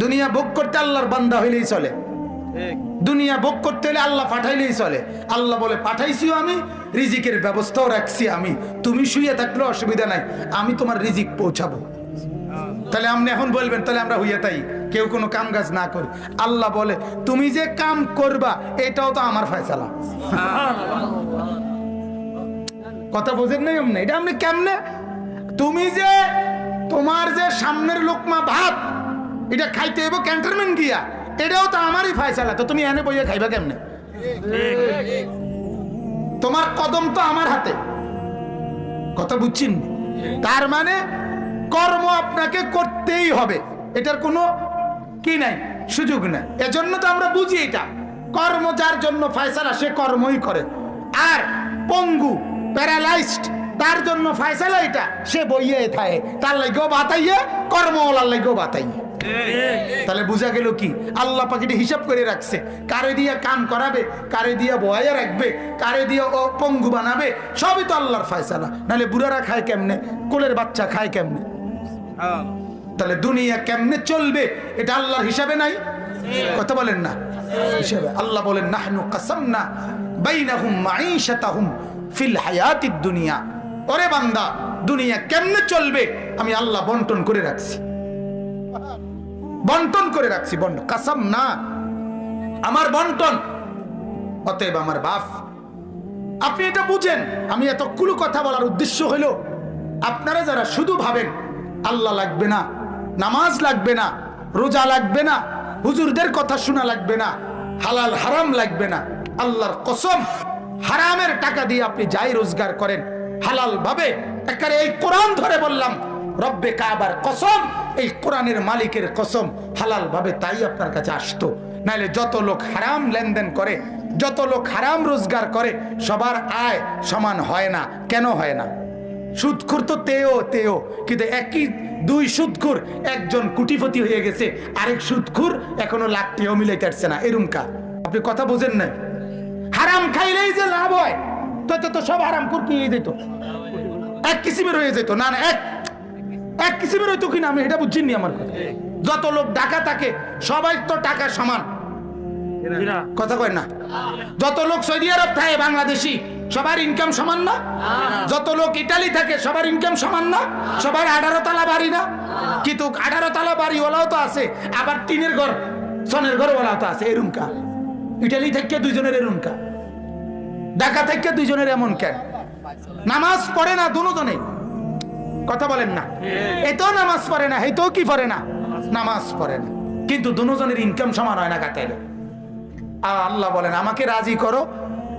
দুনিয়া ভোগ করতে আল্লাহর বান্দা হইলেই চলে, দুনিয়া ভোগ করতে হলে আল্লাহ পাঠাইলেই চলে। আল্লাহ বলে পাঠাইছিও আমি, রিজিকের ব্যবস্থাও রাখছি আমি, তুমি শুয়ে থাকলে অসুবিধা নাই, আমি তোমার রিজিক পৌঁছাবো। তাহলে আপনি এখন বলবেন তাহলে আমরা হইয়া তাই কেউ কোনো কাম কাজ না করি। আল্লাহ বলে তুমি যে কাম করবা এটাও তো আমার ফয়সালা। কথা বোঝেন নাই আপনি? এটা আপনি কেমনে, তুমি যে তোমার যে সামনের লোকমা ভাত এটা খাইতে হইব ক্যান্টনমেন্ট গিয়া, এটাও তো আমারই ফয়সালা, তো তুমি এনে বইয়া খাইবা কেমনে? তোমার কদম তো আমার হাতে। কথা বুঝছেন? তার মানে কর্ম আপনাকে করতেই হবে, এটার কোনো কি নাই, সুযোগ নাই। এজন্য তো আমরা বুঝি এটা কর্ম যার জন্য ফয়সালা সে কর্মই করে, আর পঙ্গু প্যারালাইজড তার জন্য ফয়সালা এটা সে বইয়ে থাকে, তার লাগেও বাতাইয়ে কর্মওয়ালার লাগেও বাতাইয়ে। তাহলে বুঝা গেল কি আল্লাহ পাখিটি হিসাব করে রাখছে, কারে দিয়ে কাম করাবে, কারে দিয়ে বয়া রাখবে, কারে দিয়ে ও পঙ্গু বানাবে, সবই তো আল্লাহর ফয়সালা। নাহলে বুড়ারা খায় কেমনে, কোলের বাচ্চা খায় কেমনে? তাহলে দুনিয়া কেমনে চলবে এটা আল্লাহর হিসাবে নাই? কথা বলেন না হিসাবে। আল্লাহ বলেন নাহনু কাসামনা বাইনাহুম মাঈশাতাহুম ফিল হায়াতিদ দুনিয়া। ওরে বান্দা দুনিয়া কেমনে চলবে আমি আল্লাহ বন্টন করে রাখছি, বন্টন করে রাখছি। বন্টন কাসাম না, আমার বন্টন। অতএব আমার বাপ আপনি এটা বুঝেন। আমি এতগুলো কথা বলার উদ্দেশ্য হলো আপনারা যারা শুধু ভাবেন আল্লাহ লাগবে না, নামাজ লাগবে না, রোজা লাগবে না, হুজুরদের কথা শোনা লাগবে না, হালাল হারাম লাগবে না, আল্লাহর কসম হারামের টাকা দিয়ে আপনি যাই রোজগার করেন হালাল ভাবে, একেবারে এই কোরআন ধরে বললাম রব্বে কাবার কসম, এই কোরআনের মালিকের কসম, হালাল ভাবে তাই আপনার কাছে আসতো। নাইলে যত লোক হারাম লেনদেন করে, যত লোক হারাম রোজগার করে সবার আয় সমান হয় না। কেন হয় না? সুদখোর তো তেও, কিন্তু একই দুই সুদখোর, একজন কোটিপতি হয়ে গেছে, আরেক সুদখোর এখনো লাখ টাকাও মিলাইতে পারছে না। এরকম আপনি কথা বোঝেন না? হারাম খাইলেই যে লাভ হয় তো সব হারাম খোর কি হয়ে যেত, এক কিসিমের হয়ে যেত। না এক কিসিমের হইতো কিনা আমি এটা বুঝিনি। আমার কথা, যত লোক টাকা থাকে সবাই তো টাকা সমান, কথা কয় না? যত লোক সৌদি আরব থাকে বাংলাদেশি সবার ইনকাম সমান না? যত লোক ইটালি থাকে সবার ইনকাম সমান না? সবার 18 তলা বাড়ি না? কিন্তু 18 তলা বাড়ি ওলাও তো আছে, আবার টিনের ঘর সনের ঘর ওলাও তো আছে। এরুমকা ইটালি থেকে দুইজনের এরুমকা, ঢাকা থেকে দুইজনের এমন কেন? নামাজ পড়ে না দুজনে, কথা বলেন না? এতো নামাজ পড়ে না, এতো কি পড়ে না? নামাজ পড়ে না, কিন্তু দুজনের ইনকাম সমান হয় না কাটাইলে। আর আল্লাহ বলেন আমাকে রাজি করো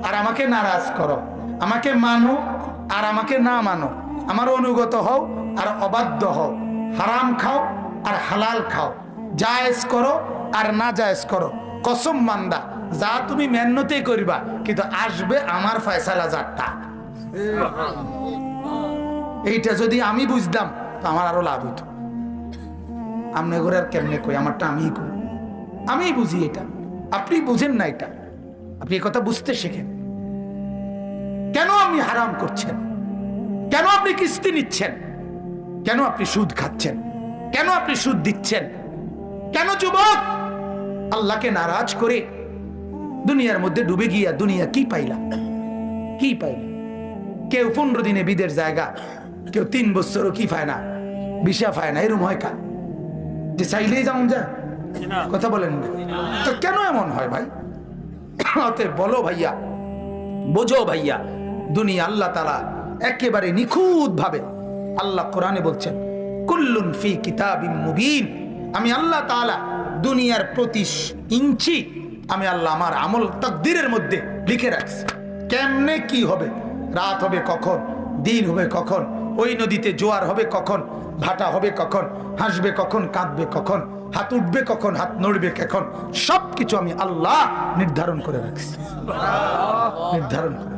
আর আমাকে নারাজ করো, আমাকে মানো আর আমাকে না মানো, আমার অনুগত হও আর অবাধ্য হও, হারাম খাও আর হালাল খাও, জায়েজ করো আর না জায়েজ করো। কসম মান্দা যা তুমি মেহনতেই করিবা, কিন্তু আসবে আমার ফয়সালা যারটা। এইটা যদি আমি বুঝতাম তো আমার আরো লাভ হইতো। আপনি করে আর কেমনে কই, আমারটা আমিই কই, আমি বুঝি এটা, আপনি বুঝেন না এটা। আপনি কথা বুঝতে শেখেন। কেন আপনি হারাম করছেন? কেন আপনি কিস্তি নিচ্ছেন? কেন আপনি সুদ খাচ্ছেন? কেন আপনি সুদ দিচ্ছেন? কেন যুবক আল্লাহকে নারাজ করে দুনিয়ার মধ্যে ডুবে গিয়া দুনিয়া কি পাইলা? কি পাইলা? কেউ 15 দিনে বিদের জায়গা, কেউ 3 বছরও কি পায় না, ভিসা পায় না। এরম হয় কা যে চাইলেই যেমন যায়? কথা বলেন না তো কেন এমন হয় ভাই? বলো ভাইয়া, বোঝো ভাইয়া, দুনিয়া আল্লাহ তাআলা একেবারে নিখুঁত ভাবে আল্লাহ কোরআনে বলছেন কুল্লুন ফি কিতাবিম মুবিন। আমি আল্লাহ তাআলা দুনিয়ার প্রতি ইঞ্চি আমি আল্লাহ আমার আমল তাকদীরের মধ্যে লিখে রাখছি। কেমনে কি হবে, রাত হবে কখন, দিন হবে কখন, ওই নদীতে জোয়ার হবে কখন, ভাটা হবে কখন, হাসবে কখন, কাঁদবে কখন, হাত উঠবে কখন, হাত নড়বে কখন, সবকিছু আমি আল্লাহ নির্ধারণ করে রাখছি, নির্ধারণ করে।